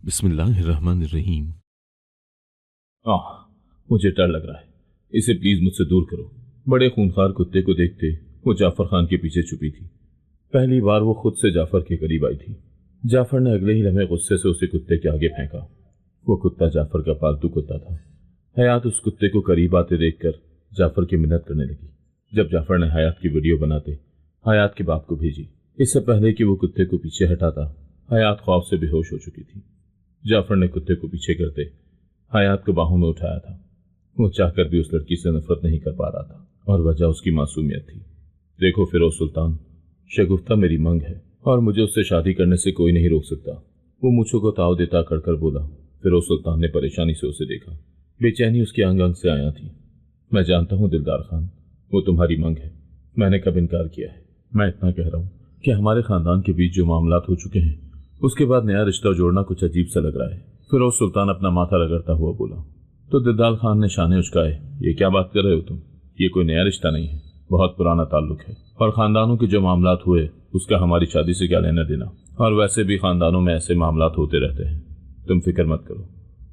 बिस्मिल्लाहिर्रहमानिर्रहीम। मुझे डर लग रहा है, इसे प्लीज मुझसे दूर करो। बड़े खूंखार कुत्ते को देखते वो जाफर खान के पीछे छुपी थी। पहली बार वो खुद से जाफर के करीब आई थी। जाफर ने अगले ही लम्हे गुस्से से उसे कुत्ते के आगे फेंका। वो कुत्ता जाफर का पालतू कुत्ता था। हयात उस कुत्ते को करीब आते देखकर जाफर की मिन्नत करने लगी। जब जाफर ने हयात की वीडियो बनाते हयात के बाप को भेजी। इससे पहले कि वो कुत्ते को पीछे हटाता, हयात खौफ से बेहोश हो चुकी थी। जाफर ने कुत्ते को पीछे करते हयात को बाहों में उठाया था। वो चाहकर भी उस लड़की से नफरत नहीं कर पा रहा था, और वजह उसकी मासूमियत थी। देखो फिरोज सुल्तान, शगुफ्ता मेरी मंग है और मुझे उससे शादी करने से कोई नहीं रोक सकता। वो मुझको को ताव देता कर बोला। फिरोज सुल्तान ने परेशानी से उसे देखा। बेचैनी उसके अंग अंग से आया थी। मैं जानता हूँ दिलदार खान, वो तुम्हारी मंग है। मैंने कब इनकार किया है। मैं इतना कह रहा हूँ कि हमारे खानदान के बीच जो मामलात हो चुके हैं, उसके बाद नया रिश्ता जोड़ना कुछ अजीब सा लग रहा है। फिरोज सुल्तान अपना माथा रगड़ता हुआ बोला। तो दिलदार खान ने शाने उचकाए। ये क्या बात कर रहे हो तुम? ये कोई नया रिश्ता नहीं है, बहुत पुराना ताल्लुक है, और खानदानों के जो मामलात हुए उसका हमारी शादी से क्या लेना देना। और वैसे भी खानदानों में ऐसे मामलात होते रहते हैं। तुम फिक्र मत करो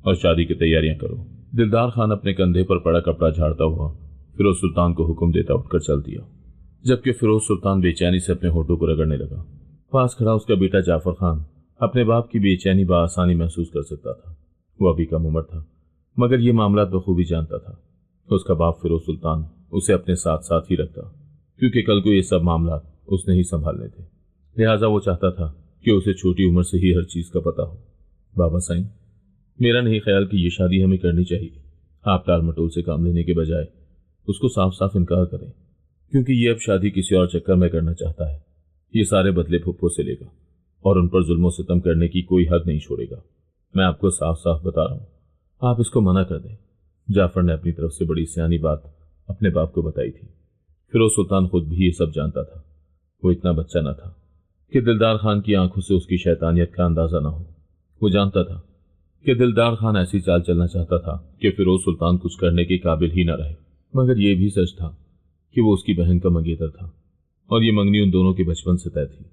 और शादी की तैयारियां करो। दिलदार खान अपने कंधे पर पड़ा कपड़ा झाड़ता हुआ फिरोज सुल्तान को हुक्म देता उठकर चल दिया, जबकि फिरोज सुल्तान बेचैनी से अपने होठों को रगड़ने लगा। पास खड़ा उसका बेटा जाफर खान अपने बाप की बेचैनी बआसानी महसूस कर सकता था। वो अभी कम उम्र था, मगर ये मामला बखूबी जानता था। उसका बाप फिरोज सुल्तान उसे अपने साथ साथ ही रखता, क्योंकि कल को ये सब मामला उसने ही संभालने थे। लिहाजा वो चाहता था कि उसे छोटी उम्र से ही हर चीज का पता हो। बाबा साईं, मेरा नहीं ख्याल कि ये शादी हमें करनी चाहिए। आप टाल मटोल से काम लेने के बजाय उसको साफ साफ इनकार करें, क्योंकि ये अब शादी किसी और चक्कर में करना चाहता है। ये सारे बदले फुप्पो से लेगा और उन पर जुल्मों सितम करने की कोई हद नहीं छोड़ेगा। मैं आपको साफ साफ बता रहा हूँ, आप इसको मना कर दें। जाफर ने अपनी तरफ से बड़ी सियानी बात अपने बाप को बताई थी। फिरोज सुल्तान खुद भी ये सब जानता था। वो इतना बच्चा न था कि दिलदार खान की आंखों से उसकी शैतानियत का अंदाजा न हो। वो जानता था कि दिलदार खान ऐसी चाल चलना चाहता था कि फिरोज सुल्तान कुछ करने के काबिल ही न रहे। मगर यह भी सच था कि वो उसकी बहन का मंगेतर था, और ये मंगनी उन दोनों के बचपन से तय थी।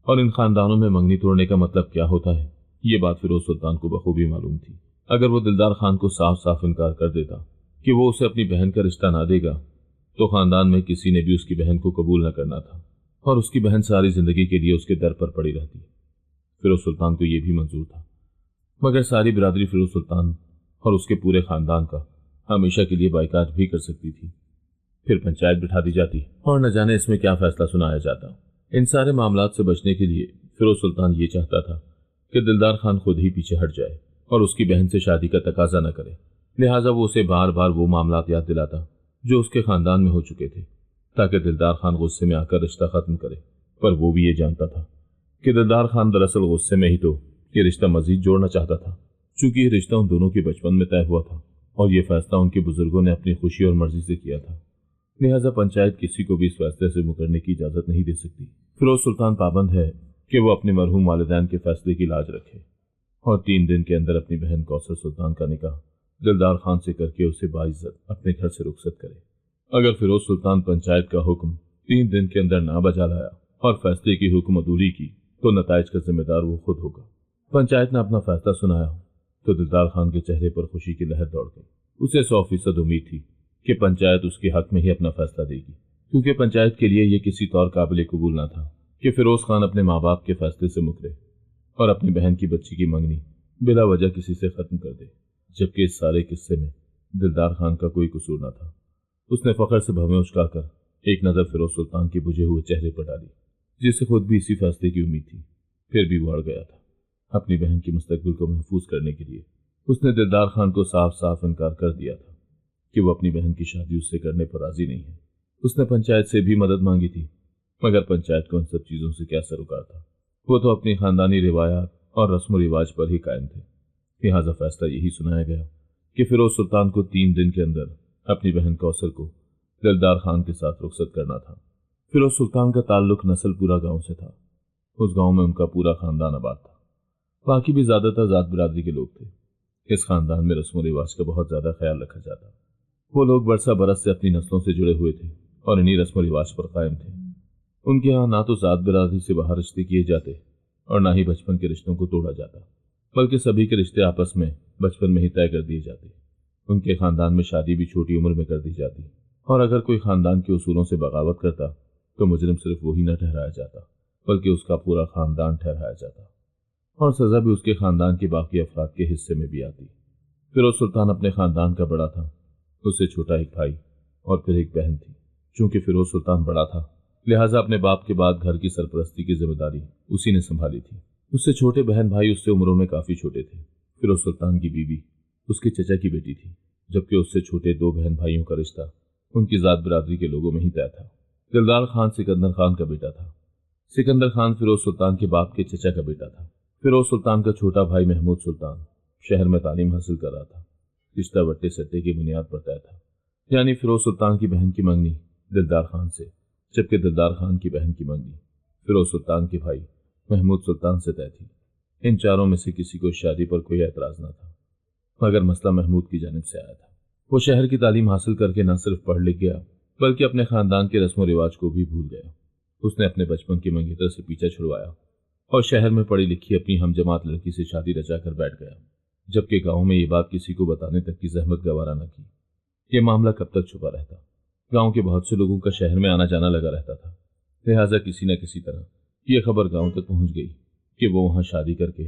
और इन खानदानों में मंगनी तोड़ने का मतलब क्या होता है, ये बात फिरोज सुल्तान को बखूबी मालूम थी। अगर वो दिलदार खान को साफ साफ इनकार कर देता कि वो उसे अपनी बहन का रिश्ता ना देगा, तो खानदान में किसी ने भी उसकी बहन को कबूल न करना था, और उसकी बहन सारी जिंदगी के लिए उसके दर पर पड़ी रहती। फिरोज सुल्तान को यह भी मंजूर था, मगर सारी बिरादरी फिरोज सुल्तान और उसके पूरे खानदान का हमेशा के लिए बाइकाट भी कर सकती थी। फिर पंचायत बिठा दी जाती और न जाने इसमें क्या फैसला सुनाया जाता। इन सारे मामलात से बचने के लिए फिरोज सुल्तान ये चाहता था कि दिलदार खान खुद ही पीछे हट जाए और उसकी बहन से शादी का तकाजा न करे। लिहाजा वो उसे बार बार वो मामलात याद दिलाता जो उसके खानदान में हो चुके थे, ताकि दिलदार खान गुस्से में आकर रिश्ता खत्म करे। पर वो भी ये जानता था कि दिलदार खान दरअसल गुस्से में ही तो ये रिश्ता मजीद जोड़ना चाहता था, चूंकि ये रिश्ता उन दोनों के बचपन में तय हुआ था और ये फैसला उनके बुजुर्गों ने अपनी खुशी और मर्जी से किया था। लिहाजा पंचायत किसी को भी इस फैसले से मुकरने की इजाजत नहीं दे सकती। फिरोज सुल्तान पाबंद है कि वो अपने मरहूम वालिदैन के फैसले की लाज रखे और 3 दिन के अंदर अपनी बहन कौसर सुल्तान का निकाह दिलदार खान से करके उसे बाइज्जत अपने घर से रुखसत करे। अगर फिरोज सुल्तान पंचायत का हुक्म 3 दिन के अंदर ना बजा लाया और फैसले की हुक्म अदूली की, तो नताइज का जिम्मेदार वो खुद होगा। पंचायत ने अपना फैसला सुनाया तो दिलदार खान के चेहरे पर खुशी की लहर दौड़ गई। उसे 100% उम्मीद थी कि पंचायत उसके हक में ही अपना फैसला देगी, क्योंकि पंचायत के लिए यह किसी तौर काबिल कबूल ना था कि फिरोज खान अपने माँ बाप के फैसले से मुकरे और अपनी बहन की बच्ची की मंगनी बिला वजह किसी से खत्म कर दे, जबकि इस सारे किस्से में दिलदार खान का कोई कसूर न था। उसने फख्र से भवें उचकाकर एक नज़र फिरोज सुल्तान के बुझे हुए चेहरे पर डाली, जिसे खुद भी इसी फैसले की उम्मीद थी। फिर भी वो अड़ गया था। अपनी बहन की मुस्तकबिल को महफूज करने के लिए उसने दिलदार खान को साफ साफ इनकार कर दिया था कि वो अपनी बहन की शादी उससे करने पर राजी नहीं है। उसने पंचायत से भी मदद मांगी थी, मगर पंचायत को इन सब चीज़ों से क्या सरोकार था। वो तो अपनी खानदानी रिवायात और रस्म रिवाज पर ही कायम थे। लिहाजा फैसला यही सुनाया गया कि फिरोज सुल्तान को 3 दिन के अंदर अपनी बहन कौसर को दिलदार खान के साथ रुखसत करना था। फिरोज सुल्तान का ताल्लुक नसलपुरा गांव से था। उस गांव में उनका पूरा खानदान आबाद था। बाकी भी ज्यादातर जात बिरादरी के लोग थे। इस खानदान में रस्म रिवाज का बहुत ज्यादा ख्याल रखा जाता। वो लोग बरसा बरस से अपनी नस्लों से जुड़े हुए थे और इन्हीं रस्म रिवाज पर कायम थे। उनके यहाँ ना तो जात बिरादरी से बाहर रिश्ते किए जाते और ना ही बचपन के रिश्तों को तोड़ा जाता। بلکہ سبھی کے رشتے آپس میں بچپن میں ہی طے کر دیے جاتے۔ ان کے خاندان میں شادی بھی چھوٹی عمر میں کر دی جاتی، اور اگر کوئی خاندان کے اصولوں سے بغاوت کرتا تو مجرم صرف وہی نہ ٹھہرایا جاتا بلکہ اس کا پورا خاندان ٹھہرایا جاتا، اور سزا بھی اس کے خاندان کے باقی افراد کے حصے میں بھی آتی۔ فیروز سلطان اپنے خاندان کا بڑا تھا، اس سے چھوٹا ایک بھائی اور پھر ایک بہن تھی۔ چونکہ فیروز سلطان بڑا تھا لہٰذا اپنے باپ کے بعد گھر کی سرپرستی کی ذمہ داری اسی نے سنبھالی تھی۔ اس سے چھوٹے بہن بھائی اس سے عمروں میں کافی چھوٹے تھے۔ فیروز سلطان کی بیوی اس کے چچا کی بیٹی تھی، جبکہ اس سے چھوٹے 2 بہن بھائیوں کا رشتہ ان کی ذات برادری کے لوگوں میں ہی طے تھا۔ دلدار خان سکندر خان کا بیٹا تھا۔ سکندر خان فیروز سلطان کے باپ کے چچا کا بیٹا تھا۔ فیروز سلطان کا چھوٹا بھائی محمود سلطان شہر میں تعلیم حاصل کر رہا تھا۔ رشتہ وٹے سٹے کی بنیاد پر طے تھا، یعنی فیروز سلطان کی بہن کی منگنی دلدار خان سے، جبکہ دلدار خان کی بہن کی منگنی فیروز سلطان کے بھائی محمود سلطان سے طے تھی۔ ان چاروں میں سے کسی کو اس شادی پر کوئی اعتراض نہ تھا، مگر مسئلہ محمود کی جانب سے آیا تھا۔ وہ شہر کی تعلیم حاصل کر کے نہ صرف پڑھ لکھ گیا بلکہ اپنے خاندان کے رسم و رواج کو بھی بھول گیا۔ اس نے اپنے بچپن کی منگیتر سے پیچھا چھڑوایا اور شہر میں پڑھی لکھی اپنی ہم جماعت لڑکی سے شادی رچا کر بیٹھ گیا، جبکہ گاؤں میں یہ بات کسی کو بتانے تک کی زحمت گوارا نہ کی۔ یہ معاملہ کب تک چھپا رہتا؟ گاؤں کے بہت سے لوگوں کا شہر میں آنا جانا لگا رہتا تھا، لہٰذا کسی نہ کسی طرح یہ خبر گاؤں تک پہنچ گئی کہ وہ وہاں شادی کر کے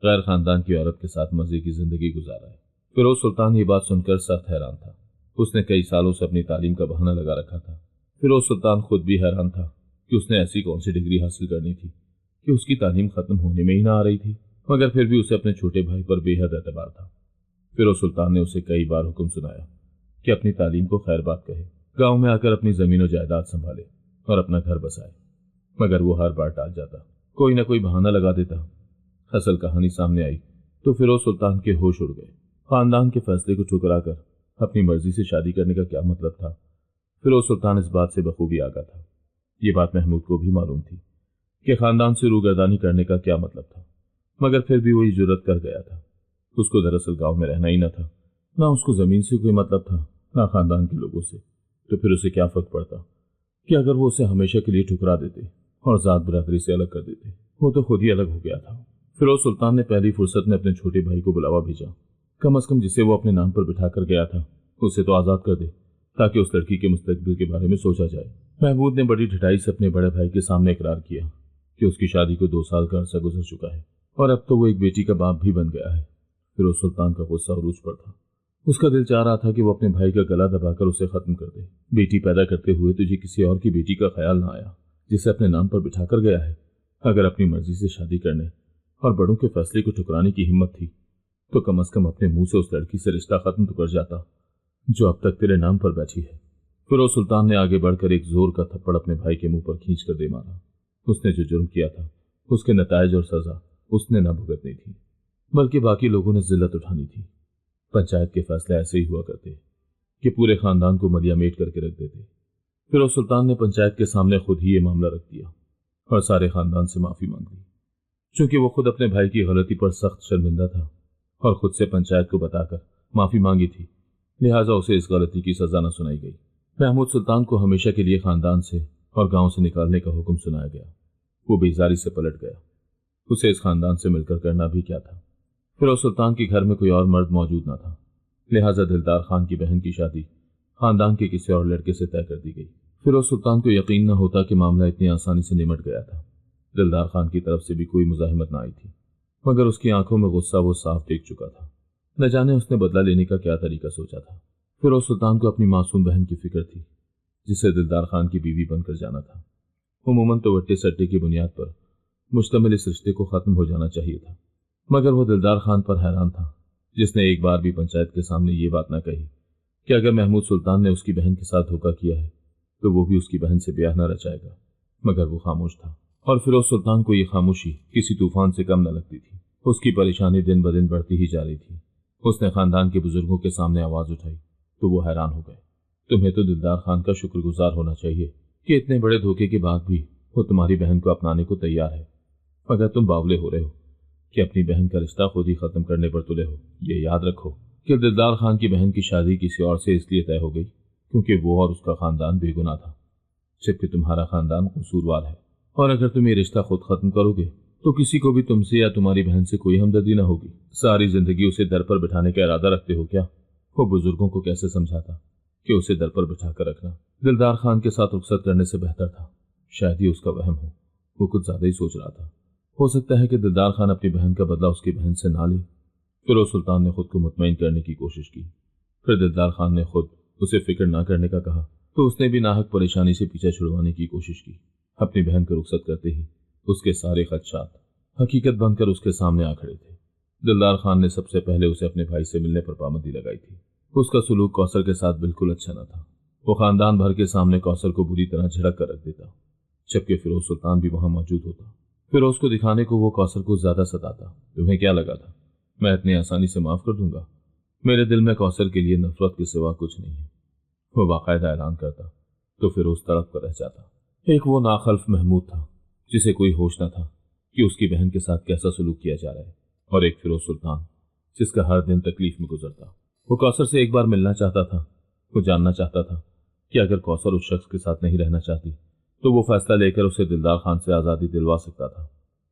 غیر خاندان کی عورت کے ساتھ مزے کی زندگی گزارا ہے۔ فیروز سلطان یہ بات سن کر سخت حیران تھا۔ اس نے کئی سالوں سے اپنی تعلیم کا بہانہ لگا رکھا تھا۔ فیروز سلطان خود بھی حیران تھا کہ اس نے ایسی کون سی ڈگری حاصل کرنی تھی کہ اس کی تعلیم ختم ہونے میں ہی نہ آ رہی تھی، مگر پھر بھی اسے اپنے چھوٹے بھائی پر بے حد اعتبار تھا۔ فیروز سلطان نے اسے کئی بار حکم سنایا کہ اپنی تعلیم کو خیر بات کہے، گاؤں میں آ کر اپنی زمین و جائیداد سنبھالے اور اپنا گھر بسائے، مگر وہ ہر بار ٹال جاتا، کوئی نہ کوئی بہانہ لگا دیتا۔ اصل کہانی سامنے آئی تو فیروز سلطان کے ہوش اڑ گئے۔ خاندان کے فیصلے کو ٹھکرا کر اپنی مرضی سے شادی کرنے کا کیا مطلب تھا؟ فیروز سلطان اس بات سے بخوبی آگاہ تھا۔ یہ بات محمود کو بھی معلوم تھی کہ خاندان سے روگردانی کرنے کا کیا مطلب تھا، مگر پھر بھی وہی جرت کر گیا تھا۔ اس کو دراصل گاؤں میں رہنا ہی نہ تھا، نہ اس کو زمین سے کوئی مطلب تھا، نہ خاندان کے لوگوں سے۔ تو پھر اسے کیا فرق پڑتا کہ اگر وہ اسے ہمیشہ کے لیے ٹھکرا دیتے اور ذات برادری سے الگ کر دیتے؟ وہ تو خود ہی الگ ہو گیا تھا۔ فیروز سلطان نے پہلی فرصت میں اپنے چھوٹے بھائی کو بلاوا بھیجا، کم از کم جسے وہ اپنے نام پر بٹھا کر گیا تھا اسے تو آزاد کر دے، تاکہ اس لڑکی کے مستقبل کے بارے میں سوچا جائے۔ محمود نے بڑی ڈھٹائی سے اپنے بڑے بھائی کے سامنے اقرار کیا کہ اس کی شادی کو 2 سال کا عرصہ گزر چکا ہے اور اب تو وہ ایک بیٹی کا باپ بھی بن گیا ہے۔ فیروز سلطان کا غصہ عروج پر تھا۔ اس کا دل چاہ رہا تھا کہ وہ اپنے بھائی کا گلا دبا کر اسے ختم کر دے۔ بیٹی پیدا کرتے ہوئے تجھے کسی اور کی بیٹی کا خیال نہ آیا جسے اپنے نام پر بٹھا کر گیا ہے؟ اگر اپنی مرضی سے شادی کرنے اور بڑوں کے فیصلے کو ٹھکرانے کی ہمت تھی تو کم از کم اپنے منہ سے اس لڑکی سے رشتہ ختم تو کر جاتا جو اب تک تیرے نام پر بیٹھی ہے۔ فیروز سلطان نے آگے بڑھ کر ایک زور کا تھپڑ اپنے بھائی کے منہ پر کھینچ کر دے مارا۔ اس نے جو جرم کیا تھا اس کے نتائج اور سزا اس نے نہ بھگتنی تھی بلکہ باقی لوگوں نے ذلت اٹھانی تھی۔ پنچایت کے فیصلے ایسے ہی ہوا کرتے کہ پورے خاندان کو ملیا میٹ کر کے رکھ دیتے۔ فیروز سلطان نے پنچایت کے سامنے خود ہی یہ معاملہ رکھ دیا اور سارے خاندان سے معافی مانگ لی۔ چونکہ وہ خود اپنے بھائی کی غلطی پر سخت شرمندہ تھا اور خود سے پنچایت کو بتا کر معافی مانگی تھی، لہٰذا اسے اس غلطی کی سزا نہ سنائی گئی۔ محمود سلطان کو ہمیشہ کے لیے خاندان سے اور گاؤں سے نکالنے کا حکم سنایا گیا۔ وہ بیزاری سے پلٹ گیا۔ اسے اس خاندان سے مل کر کرنا بھی کیا تھا؟ فیروز سلطان کے گھر میں کوئی اور مرد موجود نہ تھا، لہٰذا دلدار خان کی بہن کی شادی خاندان کے کسی اور لڑکے سے طے کر دی گئی۔ فیروز سلطان کو یقین نہ ہوتا کہ معاملہ اتنی آسانی سے نمٹ گیا تھا۔ دلدار خان کی طرف سے بھی کوئی مزاحمت نہ آئی تھی، مگر اس کی آنکھوں میں غصہ وہ صاف دیکھ چکا تھا۔ نہ جانے اس نے بدلہ لینے کا کیا طریقہ سوچا تھا۔ فیروز سلطان کو اپنی معصوم بہن کی فکر تھی جسے دلدار خان کی بیوی بن کر جانا تھا۔ عموماً تو وٹے سٹے کی بنیاد پر مشتمل اس رشتے کو ختم ہو جانا چاہیے تھا، مگر وہ دلدار خان پر حیران تھا جس نے ایک بار بھی پنچایت کے سامنے یہ بات نہ کہی کہ اگر محمود سلطان نے اس کی بہن کے ساتھ دھوکہ کیا ہے تو وہ بھی اس کی بہن سے بیاہ نہ رچائے گا، مگر وہ خاموش تھا۔ اور فیروز سلطان کو یہ خاموشی کسی طوفان سے کم نہ لگتی تھی۔ اس کی پریشانی دن بدن بڑھتی ہی جا رہی تھی۔ اس نے خاندان کے بزرگوں کے سامنے آواز اٹھائی تو وہ حیران ہو گئے۔ تمہیں تو دلدار خان کا شکر گزار ہونا چاہیے کہ اتنے بڑے دھوکے کے بعد بھی وہ تمہاری بہن کو اپنانے کو تیار ہے، مگر تم باولے ہو رہے ہو کہ اپنی بہن کا رشتہ خود ہی ختم کرنے پر تلے ہو۔ یہ یاد رکھو کہ دلدار خان کی بہن کی شادی کسی اور سے اس لیے طے ہو گئی کیونکہ وہ اور اس کا خاندان بے گناہ تھا، جبکہ تمہارا خاندان قصوروار ہے، اور اگر تم یہ رشتہ خود ختم کرو گے तो किसी को भी तुमसे या तुम्हारी बहन से कोई हमदर्दी न होगी। सारी जिंदगी उसे दर पर बिठाने का इरादा रखते हो क्या? वो बुजुर्गों को कैसे समझाता कि उसे दर पर बिठा कर रखना दिलदार खान के साथ रुखसत करने से बेहतर था। शायद ही उसका वहम हो, वो कुछ ज्यादा ही सोच रहा था। हो सकता है कि दिलदार खान अपनी बहन का बदला उसकी बहन से ना ले। फिरोज सुल्तान ने खुद को मुतमईन करने की कोशिश की। फिर दिलदार खान ने खुद उसे फिक्र ना करने का कहा तो उसने भी नाहक परेशानी से पीछा छुड़वाने की कोशिश की। अपनी बहन को रुखसत करते ही उसके सारे खदशात हकीकत बनकर उसके सामने आ खड़े थे। दिलदार खान ने सबसे पहले उसे अपने भाई से मिलने पर पाबंदी लगाई थी। उसका सुलूक कौसर के साथ बिल्कुल अच्छा न था। वो खानदान भर के सामने कौसर को बुरी तरह झड़क कर रख देता, जबकि फिरोज सुल्तान भी वहां मौजूद होता। फिरोज को दिखाने को वो कौसर को ज्यादा सताता। तुम्हें क्या लगा था मैं इतनी आसानी से माफ कर दूंगा? मेरे दिल में कौसर के लिए नफरत के सिवा कुछ नहीं है। वो बाकायदा ऐलान करता तो फिरोज तड़प कर रह जाता। एक वो नाखल्फ महमूद था जिसे कोई होश न था कि उसकी बहन के साथ कैसा सलूक किया जा रहा है, और एक फिरोज सुल्तान जिसका हर दिन तकलीफ में गुजरता। वो कौसर से एक बार मिलना चाहता था। वो जानना चाहता था कि अगर कौसर उस शख्स के साथ नहीं रहना चाहती तो वो फैसला लेकर उसे दिलदार खान से आज़ादी दिलवा सकता था।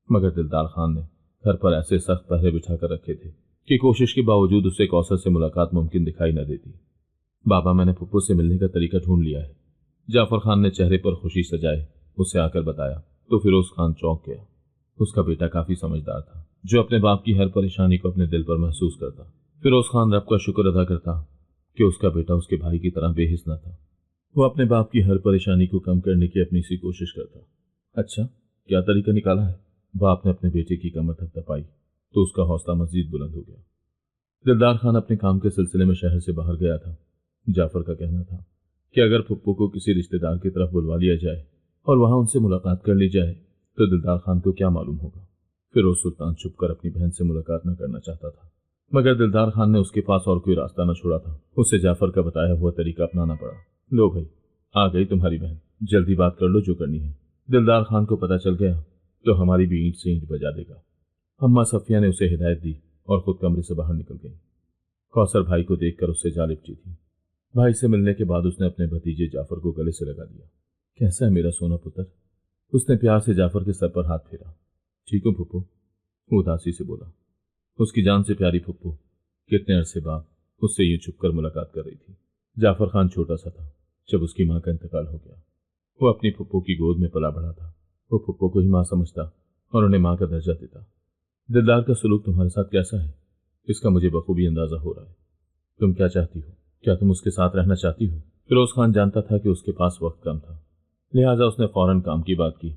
मगर दिलदार खान ने घर पर ऐसे सख्त पहरे बिठा कर रखे थे कि कोशिश के बावजूद उसे कौसर से मुलाकात मुमकिन दिखाई न देती। बाबा, मैंने पप्पू से मिलने का तरीका ढूंढ लिया है, जाफर खान ने चेहरे पर खुशी सजाए उसे आकर बताया तो फिरोज खान चौंक गया। उसका बेटा काफी समझदार था, जो अपने बाप की हर परेशानी को अपने दिल पर महसूस करता। फिरोज खान रब का शुक्र अदा करता कि उसका बेटा उसके भाई की तरह बेहिस न था। वो अपने बाप की हर परेशानी को कम करने की अपनी सी कोशिश करता। अच्छा, क्या तरीका निकाला है? बाप ने अपने बेटे की कमर थपथपाई तो उसका हौसला मजीद बुलंद हो गया। दिलदार खान अपने काम के सिलसिले में शहर से बाहर गया था। जाफर का कहना था कि अगर पप्पू को किसी रिश्तेदार की तरफ बुलवा लिया जाए और वहां उनसे मुलाकात कर ली जाए तो दिलदार खान को क्या मालूम होगा। फिरोज सुल्तान छुपकर अपनी बहन से मुलाकात न करना चाहता था, मगर दिलदार खान ने उसके पास और कोई रास्ता न छोड़ा था। उसे जाफर का बताया हुआ तरीका अपनाना पड़ा। लो भाई, आ गई तुम्हारी बहन, जल्दी बात कर लो जो करनी है। दिलदार खान को पता चल गया तो हमारी भी ईंट से ईंट बजा देगा। अम्मा सफिया ने उसे हिदायत दी और खुद कमरे से बाहर निकल गई। कौसर भाई को देखकर उससे जा लिपटी थी। भाई से मिलने के बाद उसने अपने भतीजे जाफर को गले से लगा दिया। कैसा है मेरा सोना पुत्र? उसने प्यार से जाफर के सर पर हाथ फेरा। ठीक हूं फुप्पू, वो उदासी से बोला। उसकी जान से प्यारी फुप्पू कितने अरसे बाद उससे यूं छुपकर मुलाकात कर रही थी। जाफर खान छोटा सा था जब उसकी मां का इंतकाल हो गया। वो अपनी फुप्पू की गोद में पला बढ़ा था। वो फुप्पू को ही मां समझता और उन्हें मां का दर्जा देता। दिलदार का सलूक तुम्हारे साथ कैसा है, इसका मुझे बखूबी अंदाजा हो रहा है। तुम क्या चाहती हो? क्या तुम उसके साथ रहना चाहती हो? फिरोज खान जानता था कि उसके पास वक्त कम था, लिहाजा उसने फौरन काम की बात की।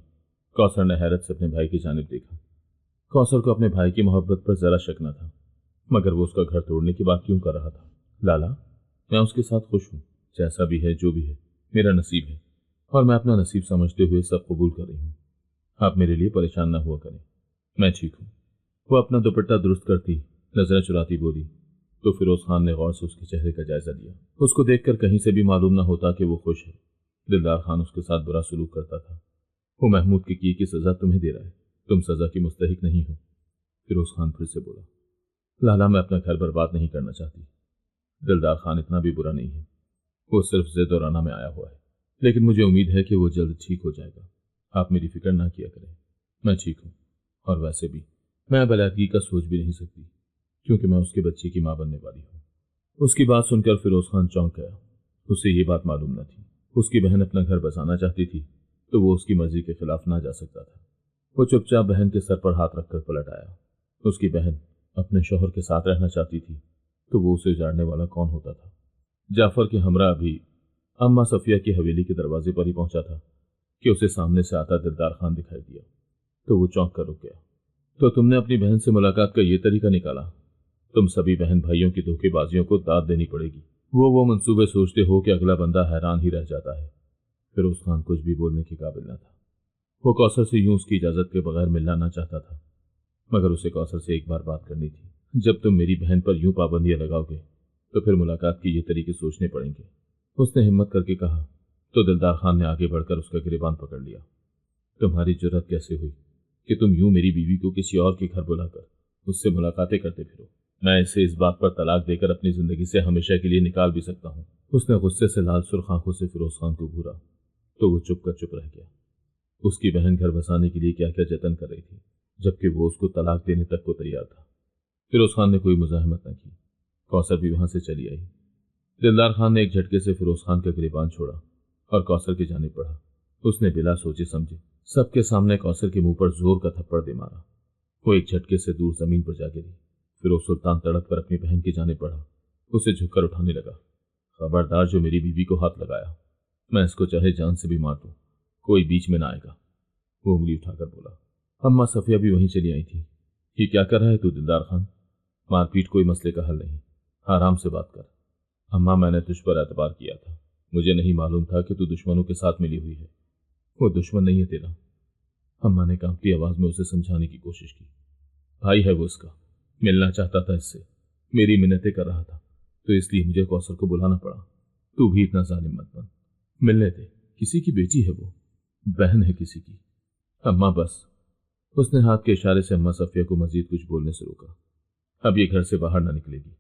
कौसर ने हैरत से अपने भाई की जानिब देखा। कौसर को अपने भाई की मोहब्बत पर जरा शक न था, मगर वो उसका घर तोड़ने की बात क्यों कर रहा था? लाला, मैं उसके साथ खुश हूं। जैसा भी है, जो भी है, मेरा नसीब है और मैं अपना नसीब समझते हुए सब कबूल कर रही हूं। आप मेरे लिए परेशान न हुआ करें, मैं ठीक हूं। वो अपना दुपट्टा दुरुस्त करती नजरें चुराती बोली तो फिरोज खान ने गौर से उसके चेहरे का जायजा लिया। उसको देखकर कहीं से भी मालूम न होता कि वो खुश है। दिलदार खान उसके साथ बुरा सलूक करता था। वो महमूद के किए की सजा तुम्हें दे रहा है, तुम सजा की मुस्तहिक नहीं हो। फिरोज खान फिर से बोला। लाला, मैं अपना घर बर्बाद नहीं करना चाहती। दिलदार खान इतना भी बुरा नहीं है, वो सिर्फ जिद और आना में आया हुआ है, लेकिन मुझे उम्मीद है कि वो जल्द ठीक हो जाएगा। आप मेरी फिक्र ना किया करें, मैं ठीक हूं। और वैसे भी मैं बलादगी का सोच भी नहीं सकती, क्योंकि मैं उसके बच्चे की मां बनने वाली हूं। उसकी बात सुनकर फिरोज खान चौंक गया। उसे ये बात मालूम न थी। उसकी बहन अपना घर बसाना चाहती थी तो वो उसकी मर्जी के खिलाफ ना जा सकता था। वो चुपचाप बहन के सर पर हाथ रखकर पलट आया। उसकी बहन अपने शौहर के साथ रहना चाहती थी तो वो उसे उजाड़ने वाला कौन होता था? जाफर के हमरा अभी अम्मा सफिया की हवेली के दरवाजे पर ही पहुंचा था कि उसे सामने से आता दिलदार खान दिखाई दिया तो वो चौंक कर रुक गया। तो तुमने अपनी बहन से मुलाकात का ये तरीका निकाला? तुम सभी बहन भाइयों की धोखेबाजियों को दाद देनी पड़ेगी। वो मंसूबे सोचते हो कि अगला बंदा हैरान ही रह जाता है। फिरोज खान कुछ भी बोलने के काबिल न था। वो कौसर से यूं उसकी इजाजत के बगैर मिलना ना चाहता था, मगर उसे कौसर से एक बार बात करनी थी। जब तुम मेरी बहन पर यूं पाबंदियां लगाओगे तो फिर मुलाकात के ये तरीके सोचने पड़ेंगे, उसने हिम्मत करके कहा। तो दिलदार खान ने आगे बढ़कर उसका गिरेबान पकड़ लिया। तुम्हारी जुर्रत कैसे हुई कि तुम यूं मेरी बीवी को किसी और के घर बुलाकर उससे मुलाकातें करते फिरो? मैं इसे इस बात पर तलाक देकर अपनी जिंदगी से हमेशा के लिए निकाल भी सकता हूं। उसने गुस्से से लाल सुर्ख आंखों से फिरोज खान को घूरा तो वो चुप रह गया। उसकी बहन घर बसाने के लिए क्या क्या जतन कर रही थी, जबकि वो उसको तलाक देने तक को तैयार था। फिरोज खान ने कोई मुजाहमत न की। कौसर भी वहां से चली आई। दिलदार खान ने एक झटके से फिरोज खान का गिरेबान छोड़ा और कौसर की जानिब बढ़ा। उसने बिला सोचे समझे सबके सामने कौसर के मुंह पर जोर का थप्पड़ दे मारा। वो एक झटके से दूर जमीन पर जा गिरी। फिरोज सुल्तान तड़प कर अपनी बहन की जानिब बढ़ा, उसे झुककर उठाने लगा। खबरदार, जो मेरी बीवी को हाथ लगाया, मैं इसको चाहे जान से भी मार दूं, कोई बीच में ना आएगा। वो उंगली उठाकर बोला। अम्मा सफिया भी वहीं चली आई थी। ये क्या कर रहा है तू दिलदार खान? मारपीट कोई मसले का हल नहीं, आराम से बात कर। अम्मा, मैंने तुझ पर एतबार किया था, मुझे नहीं मालूम था कि तू दुश्मनों के साथ मिली हुई है। वो दुश्मन नहीं है तेरा। अम्मा ने कांपती आवाज में उसे समझाने की कोशिश की। भाई है वो उसका, मिलना चाहता था इससे, मेरी मिन्नतें कर रहा था, तो इसलिए मुझे कौसर को बुलाना पड़ा। तू भी इतना जालिम मत बन, मिलने दे, किसी की बेटी है वो, बहन है किसी की। अम्मा बस। उसने हाथ के इशारे से अम्मा सफिया को मजीद कुछ बोलने से रोका। अब ये घर से बाहर ना निकलेगी,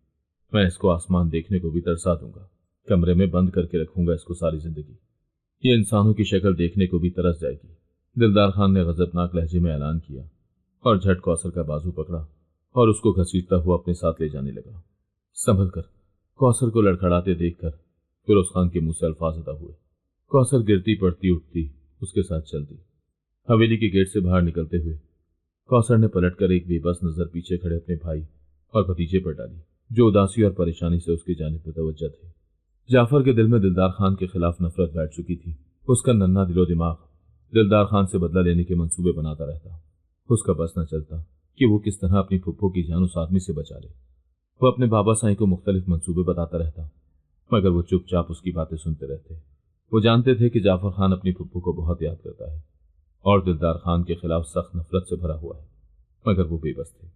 मैं इसको आसमान देखने को भी तरसा दूंगा, कमरे में बंद करके रखूंगा इसको सारी जिंदगी। ये इंसानों की शक्ल देखने को भी तरस जाएगी। दिलदार खान ने गजबनाक लहजे में ऐलान किया और झट कौसर का बाजू पकड़ा और उसको घसीटता हुआ अपने साथ ले जाने लगा। संभल कर। कौसर को लड़खड़ाते देखकर फिरोज खान के मुंह से अल्फाज अदा हुए। कौसर गिरती पड़ती उठती उसके साथ चलती। हवेली के गेट से बाहर निकलते हुए कौसर ने पलटकर एक बेबस नजर पीछे खड़े अपने भाई और भतीजे पर डाली, जो उदासी और परेशानी से उसकी जानिब मुतवज्जह थे। जाफर के दिल में दिलदार खान के खिलाफ नफरत बैठ चुकी थी। उसका नन्हा दिलो दिमाग दिलदार खान से बदला लेने के मंसूबे बनाता रहता। उसका बस न चलता कि वो किस तरह अपनी फुप्पो की जान उस आदमी से बचा ले। वो अपने बाबा साईं को मुख्तलिफ मंसूबे बताता रहता, मगर वो चुपचाप उसकी बातें सुनते रहते। वो जानते थे कि जाफर खान अपनी फुप्पो को बहुत याद करता है और दिलदार खान के खिलाफ सख्त नफरत से भरा हुआ है, मगर वो बेबस थे।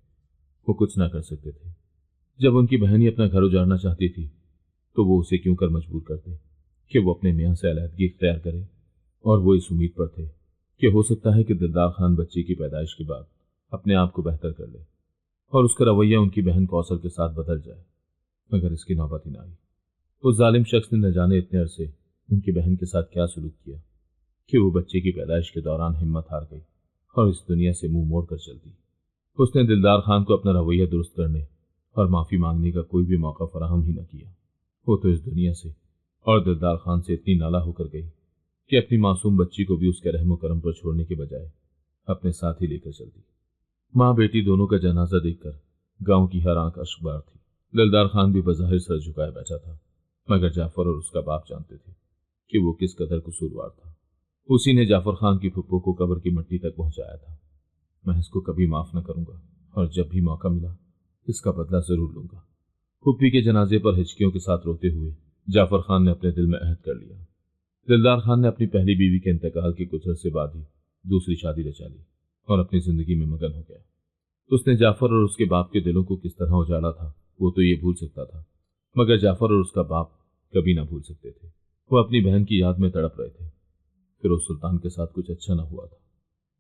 वो कुछ ना कर सकते थे। जब उनकी बहन ही अपना घर उजाड़ना चाहती थी तो वो उसे क्यों कर मजबूर करते कि वो अपने मियाँ से अलहदगी इख्तियार करे। और वो इस उम्मीद पर थे कि हो सकता है कि दिलदार खान बच्चे की पैदाइश के बाद अपने आप को बेहतर कर ले और उसका रवैया उनकी बहन कौसर के साथ बदल जाए, मगर इसकी नौबत ही ना आई। उस जालिम शख्स ने न जाने इतने अरसे उनकी बहन के साथ क्या सलूक किया कि वो बच्चे की पैदाइश के दौरान हिम्मत हार गई और इस दुनिया से मुंह मोड़ कर चल दी। उसने दिलदार खान को अपना रवैया दुरुस्त करने और माफी मांगने का कोई भी मौका फराहम ही न किया। वो तो इस दुनिया से और दिलदार खान से इतनी नाला होकर गई कि अपनी मासूम बच्ची को भी उसके रहमो करम पर छोड़ने के बजाय अपने साथ ही लेकर चल दी। माँ बेटी दोनों का जनाजा देखकर गांव की हर आंख अश्कबार थी। दिलदार खान भी बज़ाहिर सर झुकाए बैठा था, मगर जाफर और उसका बाप जानते थे कि वो किस कदर कसूरवार था। उसी ने जाफर खान की फुप्पो को कब्र की मिट्टी तक पहुंचाया था। मैं इसको कभी माफ न करूंगा और जब भी मौका मिला इसका बदला जरूर लूंगा। फुप्पी के जनाजे पर हिचकियों के साथ रोते हुए जाफर खान ने अपने दिल में अहद कर लिया। दिलदार खान ने अपनी पहली बीवी के इंतकाल की कुछ अरसे बाद ही दूसरी शादी रचा ली और अपनी जिंदगी में मगन हो गया। उसने जाफर और उसके बाप के दिलों को किस तरह उजाड़ा था वो तो ये भूल सकता था, मगर जाफर और उसका बाप कभी ना भूल सकते थे। वो अपनी बहन की याद में तड़प रहे थे। फिरोज सुल्तान के साथ कुछ अच्छा ना हुआ था।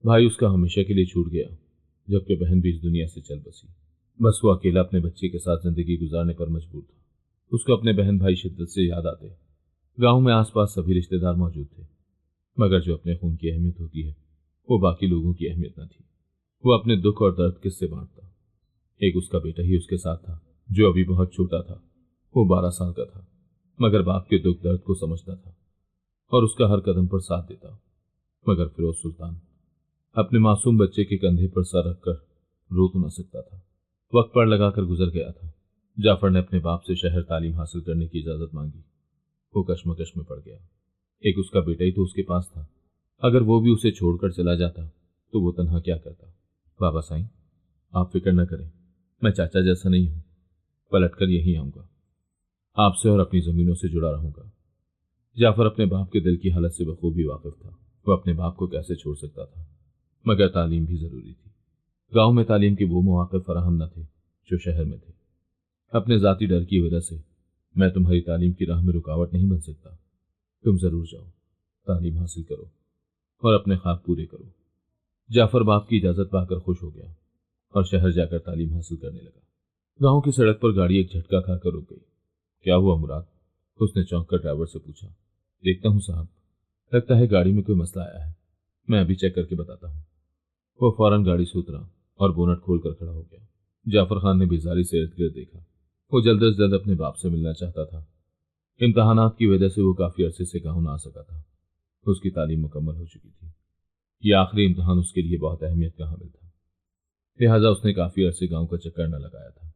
भाई उसका हमेशा के लिए छूट गया, जबकि बहन भी इस दुनिया से चल बसी। बस वो अकेला अपने बच्चे के साथ जिंदगी गुजारने पर मजबूर था। उसको अपने बहन भाई शिद्दत से याद आते। गांव में आसपास सभी रिश्तेदार मौजूद थे, मगर जो अपने खून की अहमियत होती है वो बाकी लोगों की अहमियत न थी। वो अपने दुख और दर्द किससे बांटता। एक उसका बेटा ही उसके साथ था, जो अभी बहुत छोटा था। वो 12 साल का था, मगर बाप के दुख दर्द को समझता था और उसका हर कदम पर साथ देता। मगर फिरोज सुल्तान अपने मासूम बच्चे के कंधे पर सर रखकर रो तो न सकता था। वक्त पर लगाकर गुजर गया था। जाफर ने अपने बाप से शहर तालीम हासिल करने की इजाजत मांगी। वो कश्मकश में पड़ गया। एक उसका बेटा ही तो उसके पास था, अगर वो भी उसे छोड़कर चला जाता तो वो तन्हा क्या करता। बाबा साईं, आप फिक्र न करें, मैं चाचा जैसा नहीं हूं, पलटकर यहीं आऊंगा, आपसे और अपनी जमीनों से जुड़ा रहूंगा। जाफर अपने बाप के दिल की हालत से बखूबी वाकिफ था। वो अपने बाप को कैसे छोड़ सकता था, मगर तालीम भी जरूरी थी। गांव में तालीम के वो मौके फराहम न थे जो शहर में थे। अपने जाती डर की वजह से मैं तुम्हारी तालीम की राह में रुकावट नहीं बन सकता। तुम जरूर जाओ, तालीम हासिल करो और अपने ख्वाब पूरे करो। जाफर बाप की इजाजत पाकर खुश हो गया और शहर जाकर तालीम हासिल करने लगा। गांव की सड़क पर गाड़ी एक झटका खाकर रुक गई। क्या हुआ मुराद? उसने चौंक कर ड्राइवर से पूछा। देखता हूं साहब, लगता है गाड़ी में कोई मसला आया है, मैं अभी चेक करके बताता हूं। वो फौरन गाड़ी से उतरा اور بونٹ کھول کر کھڑا ہو گیا۔ جعفر خان نے بیزاری سے ارد گرد دیکھا۔ وہ جلد از جلد اپنے باپ سے ملنا چاہتا تھا۔ امتحانات کی وجہ سے وہ کافی عرصے سے گاؤں نہ آ سکا تھا۔ اس کی تعلیم مکمل ہو چکی تھی۔ یہ آخری امتحان اس کے لیے بہت اہمیت کا حامل تھا، لہٰذا اس نے کافی عرصے گاؤں کا چکر نہ لگایا تھا۔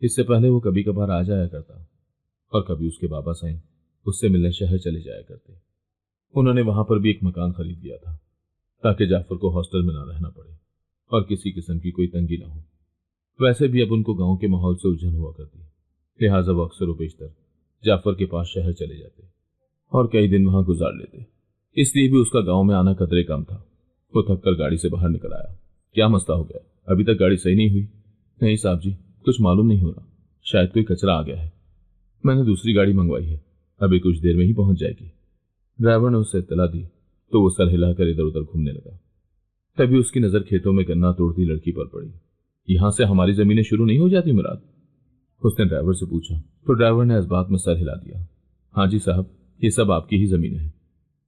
اس سے پہلے وہ کبھی کبھار آ جایا کرتا اور کبھی اس کے بابا سائیں اس سے ملنے شہر چلے جایا کرتے۔ انہوں نے وہاں پر بھی ایک مکان خرید لیا تھا تاکہ جعفر کو ہاسٹل میں نہ رہنا پڑے اور کسی قسم کی کوئی تنگی نہ ہو۔ ویسے بھی اب ان کو گاؤں کے ماحول سے الجھن ہوا کرتی، لہٰذا وہ اکثر و بیشتر جعفر کے پاس شہر چلے جاتے اور کئی دن وہاں گزار لیتے۔ اس لیے بھی اس کا گاؤں میں آنا قدرے کم تھا۔ وہ تھک کر گاڑی سے باہر نکل آیا۔ کیا مسئلہ ہو گیا؟ ابھی تک گاڑی صحیح نہیں ہوئی؟ نہیں صاحب جی، کچھ معلوم نہیں ہو رہا، شاید کوئی کچرا آ گیا ہے۔ میں نے دوسری گاڑی منگوائی ہے، ابھی کچھ دیر میں ہی پہنچ جائے گی۔ ڈرائیور نے اس سے اطلاع دی تو وہ سر ہلا کر ادھر ادھر گھومنے لگا۔ تبھی اس کی نظر کھیتوں میں گنا توڑتی لڑکی پر پڑی۔ یہاں سے ہماری زمینیں شروع نہیں ہو جاتی مراد؟ اس نے ڈرائیور سے پوچھا تو ڈرائیور نے اس بات میں سر ہلا دیا۔ ہاں جی صاحب، یہ سب آپ کی ہی زمینیں ہیں۔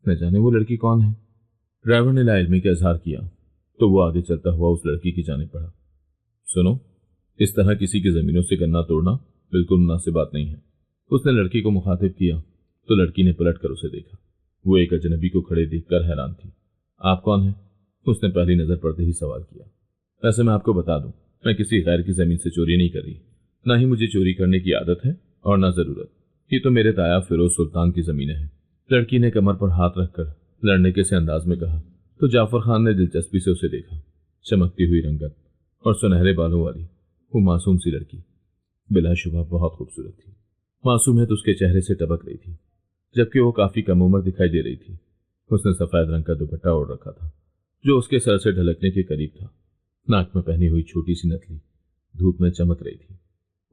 نہ جانے وہ لڑکی کون ہے؟ ڈرائیور نے لا علمی کا اظہار کیا تو وہ آگے چلتا ہوا اس لڑکی کی جانب بڑھا۔ سنو، اس طرح کسی کی زمینوں سے گنا توڑنا بالکل مناسب بات نہیں ہے۔ اس نے لڑکی کو مخاطب کیا تو لڑکی نے پلٹ کر اسے دیکھا۔ وہ ایک اجنبی کو کھڑے دیکھ کر حیران تھی۔ آپ کون ہیں؟ اس نے پہلی نظر پڑتے ہی سوال کیا۔ ویسے میں آپ کو بتا دوں، میں کسی غیر کی زمین سے چوری نہیں کر رہی، نہ ہی مجھے چوری کرنے کی عادت ہے اور نہ ضرورت۔ یہ تو میرے تایا فیروز سلطان کی زمینیں ہیں۔ لڑکی نے کمر پر ہاتھ رکھ کر لڑنے کے سے انداز میں کہا تو جعفر خان نے دلچسپی سے اسے دیکھا۔ چمکتی ہوئی رنگت اور سنہرے بالوں والی وہ معصوم سی لڑکی بلا شبہ بہت خوبصورت تھی۔ معصومیت اس کے چہرے سے ٹپک رہی تھی، جبکہ وہ کافی کم عمر دکھائی دے رہی تھی۔ اس نے سفید رنگ کا دوپٹہ اوڑھ رکھا تھا جو اس کے سر سے ڈھلکنے کے قریب تھا۔ ناک میں پہنی ہوئی چھوٹی سی نتلی دھوپ میں چمک رہی تھی۔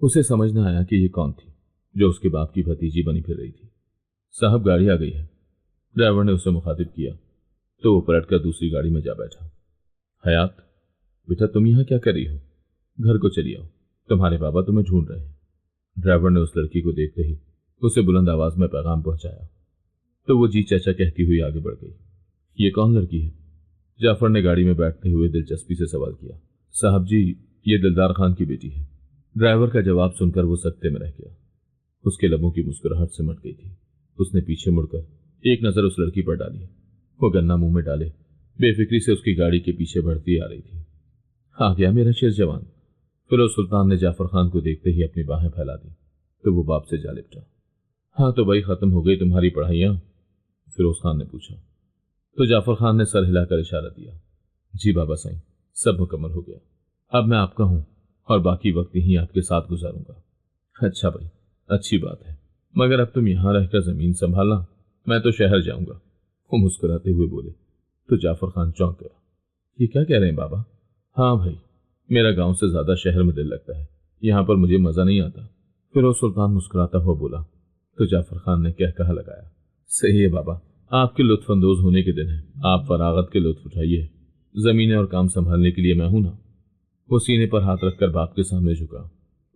اسے سمجھ نہ آیا کہ یہ کون تھی جو اس کے باپ کی بھتیجی بنی پھر رہی تھی۔ صاحب گاڑی آ گئی ہے، ڈرائیور نے اسے مخاطب کیا تو وہ پلٹ کر دوسری گاڑی میں جا بیٹھا۔ حیات بیٹا، تم یہاں کیا کر رہی ہو؟ گھر کو چلی آؤ، تمہارے بابا تمہیں ڈھونڈ رہے ہیں۔ ڈرائیور نے اس لڑکی کو دیکھتے ہی اسے بلند آواز میں پیغام پہنچایا تو وہ جی چاچا کہتی ہوئی آگے بڑھ گئی۔ یہ کون لڑکی ہے؟ جعفر نے گاڑی میں بیٹھتے ہوئے دلچسپی سے سوال کیا۔ صاحب جی، یہ دلدار خان کی بیٹی ہے۔ ڈرائیور کا جواب سن کر وہ سکتے میں رہ گیا۔ اس کے لبوں کی مسکراہٹ سمٹ گئی تھی۔ اس نے پیچھے مڑ کر ایک نظر اس لڑکی پر ڈالی۔ وہ گنا منہ میں ڈالے بے فکری سے اس کی گاڑی کے پیچھے بڑھتی آ رہی تھی۔ آ گیا میرا شیر جوان۔ فیروز سلطان نے جعفر خان کو دیکھتے ہی اپنی باہیں پھیلا دی تو وہ باپ سے جا لپٹا۔ ہاں تو بھائی، ختم ہو گئی تمہاری پڑھائیاں؟ فیروز خان نے پوچھا تو جعفر خان نے سر ہلا کر اشارہ دیا۔ جی بابا سائیں، سب مکمل ہو گیا۔ اب میں آپ کا ہوں اور باقی وقت ہی آپ کے ساتھ گزاروں گا۔ اچھا بھائی، اچھی بات ہے، مگر اب تم یہاں رہ کر زمین سنبھالنا، میں تو شہر جاؤں گا۔ وہ مسکراتے ہوئے بولے تو جعفر خان چونک گیا۔ یہ کیا کہہ رہے ہیں بابا؟ ہاں بھائی، میرا گاؤں سے زیادہ شہر میں دل لگتا ہے، یہاں پر مجھے مزہ نہیں آتا۔ فیروز سلطان مسکراتا ہوا بولا تو جعفر خان نے کہہ کہا لگایا۔ صحیح ہے بابا، آپ کے لطف اندوز ہونے کے دن ہے، آپ فراغت کے لطف اٹھائیے، زمینیں اور کام سنبھالنے کے لیے میں ہوں نا۔ وہ سینے پر ہاتھ رکھ کر باپ کے سامنے جھکا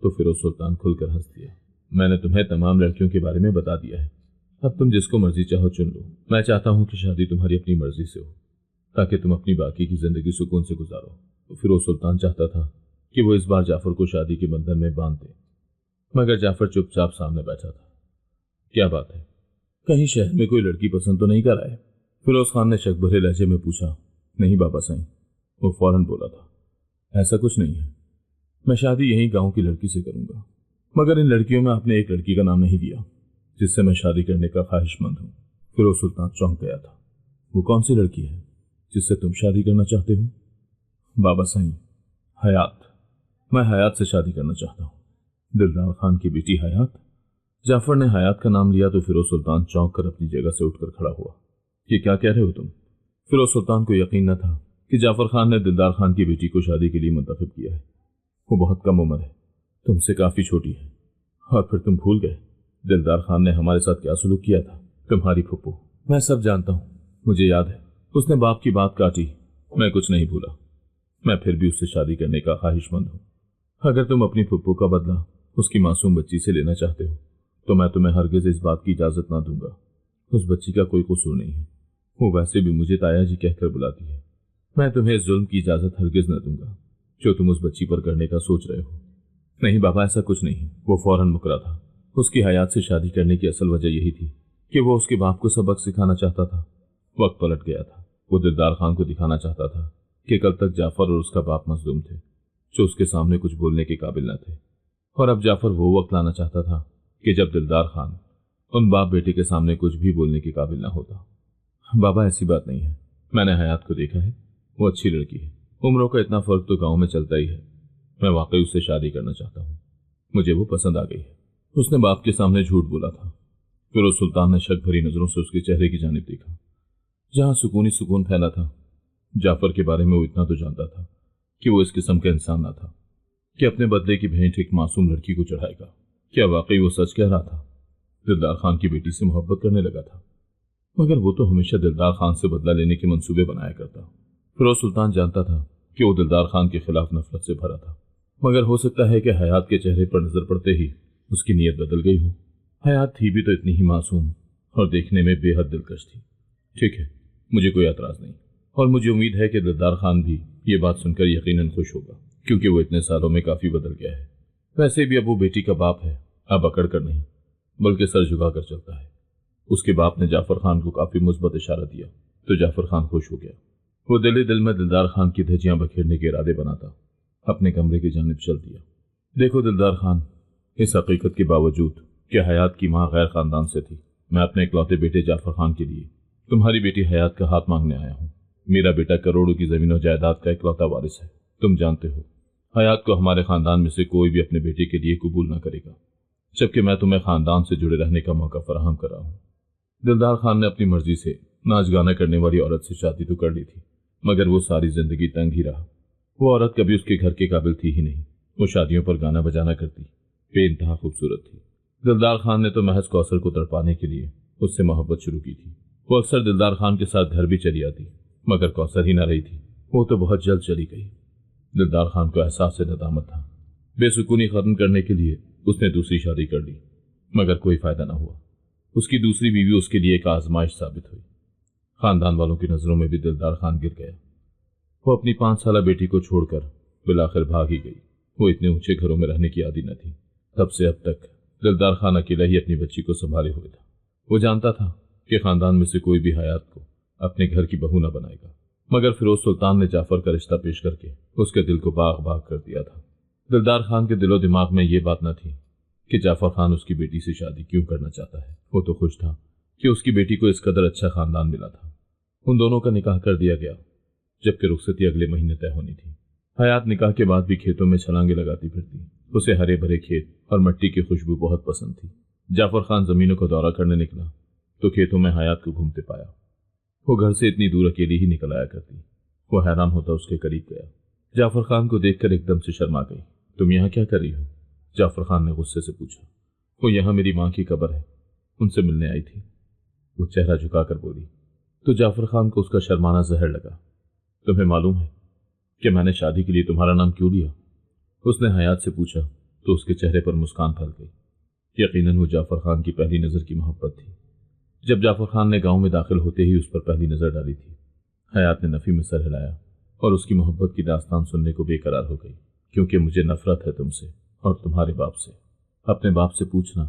تو فیروز سلطان کھل کر ہنس دیا۔ میں نے تمہیں تمام لڑکیوں کے بارے میں بتا دیا ہے، اب تم جس کو مرضی چاہو چن لو۔ میں چاہتا ہوں کہ شادی تمہاری اپنی مرضی سے ہو تاکہ تم اپنی باقی کی زندگی سکون سے گزارو۔ فیروز سلطان چاہتا تھا کہ وہ اس بار جعفر کو شادی کے بندھن میں باندھ دے، مگر جعفر چپ چاپ سامنے بیٹھا تھا۔ کیا بات ہے، کہیں شہر میں کوئی لڑکی پسند تو نہیں کر آئے؟ فیروز خان نے شک بھرے لہجے میں پوچھا۔ نہیں بابا سائیں، وہ فوراً بولا تھا۔ ایسا کچھ نہیں ہے، میں شادی یہیں گاؤں کی لڑکی سے کروں گا، مگر ان لڑکیوں میں آپ نے ایک لڑکی کا نام نہیں دیا جس سے میں شادی کرنے کا خواہش مند ہوں۔ فیروز سلطان چونک گیا تھا۔ وہ کون سی لڑکی ہے جس سے تم شادی کرنا چاہتے ہو؟ بابا سائیں، حیات، میں حیات سے شادی کرنا چاہتا ہوں۔ دلدار خان کی بیٹی حیات؟ جعفر نے حیات کا نام لیا تو فیروز سلطان چونک کر اپنی جگہ سے اٹھ کر کھڑا ہوا۔ یہ کیا کہہ رہے ہو تم؟ فیروز سلطان کو یقین نہ تھا کہ جعفر خان نے دلدار خان کی بیٹی کو شادی کے لیے منتخب کیا ہے۔ وہ بہت کم عمر ہے، تم سے کافی چھوٹی ہے، اور پھر تم بھول گئے دلدار خان نے ہمارے ساتھ کیا سلوک کیا تھا۔ تمہاری پھپھو، میں سب جانتا ہوں، مجھے یاد ہے، اس نے باپ کی بات کاٹی، میں کچھ نہیں بھولا۔ میں پھر بھی اس سے شادی کرنے کا خواہش مند ہوں۔ اگر تم اپنی پھپھو کا بدلہ اس کی معصوم بچی سے لینا چاہتے ہو تو میں تمہیں ہرگز اس بات کی اجازت نہ دوں گا۔ اس بچی کا کوئی قصور نہیں ہے، وہ ویسے بھی مجھے تایا جی کہہ کر بلاتی ہے۔ میں تمہیں اس ظلم کی اجازت ہرگز نہ دوں گا۔ जो तुम उस बच्ची पर करने का सोच रहे हो। नहीं बाबा, ऐसा कुछ नहीं। वो फौरन मुकरा था। उसकी हयात से शादी करने की असल वजह यही थी कि वो उसके बाप को सबक सिखाना चाहता था। वक्त पलट गया था। वो दिलदार खान को दिखाना चाहता था कि कल तक जाफर और उसका बाप मजलूम थे, जो उसके सामने कुछ बोलने के काबिल न थे, और अब जाफर वो वक्त लाना चाहता था कि जब दिलदार खान उन बाप बेटे के सामने कुछ भी बोलने के काबिल न होता। बाबा, ऐसी बात नहीं है। मैंने हयात को देखा है। वो अच्छी लड़की है। उम्रों का इतना फर्क तो गांव में चलता ही है। मैं वाकई उससे शादी करना चाहता हूँ। मुझे वो पसंद आ गई है। उसने बाप के सामने झूठ बोला था। फिर उस सुल्तान ने शक भरी नजरों से उसके चेहरे की जानिब देखा, जहां सुकून ही सुकून फैला था। जाफर के बारे में वो इतना तो जानता था कि वो इस किस्म का इंसान ना था कि अपने बदले की भेंट एक मासूम लड़की को चढ़ाएगा। क्या वाकई वो सच कह रहा था? दिलदार खान की बेटी से मोहब्बत करने लगा था, मगर वो तो हमेशा दिलदार खान से बदला लेने के मंसूबे बनाया करता। फिरोज सुल्तान जानता था कि वो दिलदार खान के खिलाफ नफरत से भरा था, मगर हो सकता है कि हयात के चेहरे पर नजर पड़ते ही उसकी नीयत बदल गई हो। हयात थी भी तो इतनी ही मासूम और देखने में बेहद दिलकश थी। ठीक है, मुझे कोई एतराज नहीं, और मुझे उम्मीद है कि दिलदार खान भी ये बात सुनकर यकीनन खुश होगा, क्योंकि वो इतने सालों में काफी बदल गया है। वैसे भी अब वो बेटी का बाप है, अब अकड़ कर नहीं बल्कि सर झुका कर चलता है। उसके बाप ने जाफर खान को काफी मुस्बत इशारा दिया तो जाफर खान खुश हो गया। वो दिल में दिलदार खान की धज्जियां बखेरने के इरादे बनाता अपने कमरे की जानिब चल दिया। देखो दिलदार खान, इस हकीकत के बावजूद कि हयात की मां गैर खानदान से थी, मैं अपने इकलौते बेटे जाफर खान के लिए तुम्हारी बेटी हयात का हाथ मांगने आया हूँ। मेरा बेटा करोड़ों की जमीन और जायदाद का इकलौता वारिस है। तुम जानते हो हयात को हमारे खानदान में से कोई भी अपने बेटे के लिए कबूल न करेगा, जबकि मैं तुम्हें खानदान से जुड़े रहने का मौका फराहम कर रहा हूँ। दिलदार खान ने अपनी मर्जी से नाच गाना करने वाली औरत से शादी तो कर ली थी, मगर वो सारी जिंदगी तंग ही रहा। वो औरत कभी उसके घर के काबिल थी ही नहीं। वो शादियों पर गाना बजाना करती, बेइंतहा खूबसूरत थी। दिलदार खान ने तो महज कौसर को तड़पाने के लिए उससे मोहब्बत शुरू की थी। वो अक्सर दिलदार खान के साथ घर भी चली आती, मगर कौसर ही न रही थी। वो तो बहुत जल्द चली गई। दिलदार खान को एहसास से नदामत था। बेसुकूनी खत्म करने के लिए उसने दूसरी शादी कर ली, मगर कोई फायदा न हुआ। उसकी दूसरी बीवी उसके लिए एक आजमाइश साबित हुई। खानदान वालों की नजरों में भी दिलदार खान गिर गया। वो अपनी 5 साला बेटी को छोड़कर बिलाखिर भाग ही गई। वो इतने ऊंचे घरों में रहने की आदी न थी। तब से अब तक दिलदार खान अकेला ही अपनी बच्ची को संभाले हुए था। वो जानता था कि खानदान में से कोई भी हयात को अपने घर की बहू न बनाएगा, मगर फिरोज सुल्तान ने जाफर का रिश्ता पेश करके उसके दिल को बाग बाग कर दिया था। दिलदार खान के दिलो दिमाग में ये बात न थी कि जाफर खान उसकी बेटी से शादी क्यों करना चाहता है। वो तो खुश था कि उसकी बेटी को इस कदर अच्छा खानदान मिला था। उन दोनों का निकाह कर दिया गया, जबकि रुखसती अगले महीने तय होनी थी। हयात निकाह के बाद भी खेतों में छलांगे लगाती फिरती। उसे हरे भरे खेत और मिट्टी की खुशबू बहुत पसंद थी। जाफर खान जमीनों का दौरा करने निकला तो खेतों में हयात को घूमते पाया। वो घर से इतनी दूर अकेली ही निकल आया करती। वो हैरान होता उसके करीब गया। जाफर खान को देखकर एकदम से शर्मा गई। तुम यहाँ क्या कर रही हो? जाफर खान ने गुस्से से पूछा। वो यहाँ मेरी माँ की कब्र है, उनसे मिलने आई थी, वो चेहरा झुकाकर बोली। तो जाफर खान को उसका शर्माना जहर लगा। तुम्हें मालूम है कि मैंने शादी के लिए तुम्हारा नाम क्यों लिया? उसने हयात से पूछा तो उसके चेहरे पर मुस्कान फैल गई। यकीनन वो जाफर खान की पहली नजर की मोहब्बत थी। जब जाफर खान ने गांव में दाखिल होते ही उस पर पहली नजर डाली थी। हयात ने नफी में सर हिलाया और उसकी मोहब्बत की दास्तान सुनने को बेकरार हो गई। क्योंकि मुझे नफरत है तुमसे और तुम्हारे बाप से। अपने बाप से पूछना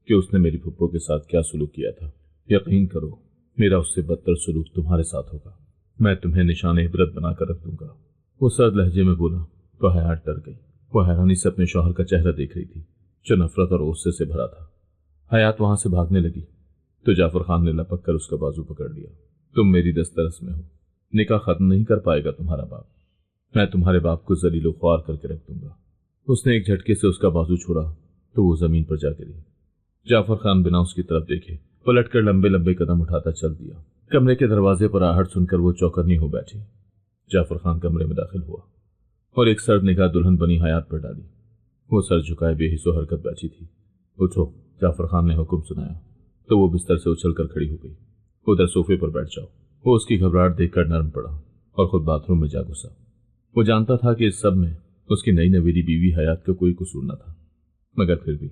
कि उसने मेरी फुप्पो के साथ क्या सुलूक किया था। यकीन करो, मेरा उससे बदतर सुलूक तुम्हारे साथ होगा। मैं तुम्हें निशान इबरत बनाकर रख दूंगा। वो सर्द लहजे में बोला तो हयात डर गई। वो हैरानी से अपने शौहर का चेहरा देख रही थी, जो नफरत और गुस्से से भरा था। हयात वहां से भागने लगी तो जाफर खान ने लपक कर उसका बाजू पकड़ लिया। तुम मेरी दस्तरस में हो, निकाह खत्म नहीं कर पाएगा तुम्हारा बाप। मैं तुम्हारे बाप को जलीलो ख्वार करके रख दूंगा। उसने एक झटके से उसका बाजू छोड़ा तो वो जमीन पर जा गिरी। जाफर खान बिना उसकी तरफ देखे पलटकर लंबे लंबे कदम उठाता चल दिया। कमरे के दरवाजे पर आहट सुनकर वो चौकन्नी हो बैठी। जाफर खान कमरे में दाखिल हुआ और एक सर्द निगाह दुल्हन बनी हयात पर डाली। वो सर झुकाए बेहिस्सो हरकत बैठी थी। उठो, जाफर खान ने हुक्म सुनाया तो वो बिस्तर से उछलकर खड़ी हो गई। उधर सोफे पर बैठ जाओ। वो उसकी घबराहट देखकर नरम पड़ा और खुद बाथरूम में जा घुसा। वो जानता था कि इस सब में उसकी नई नवेली बीवी हयात का कोई कसूर न था, मगर फिर भी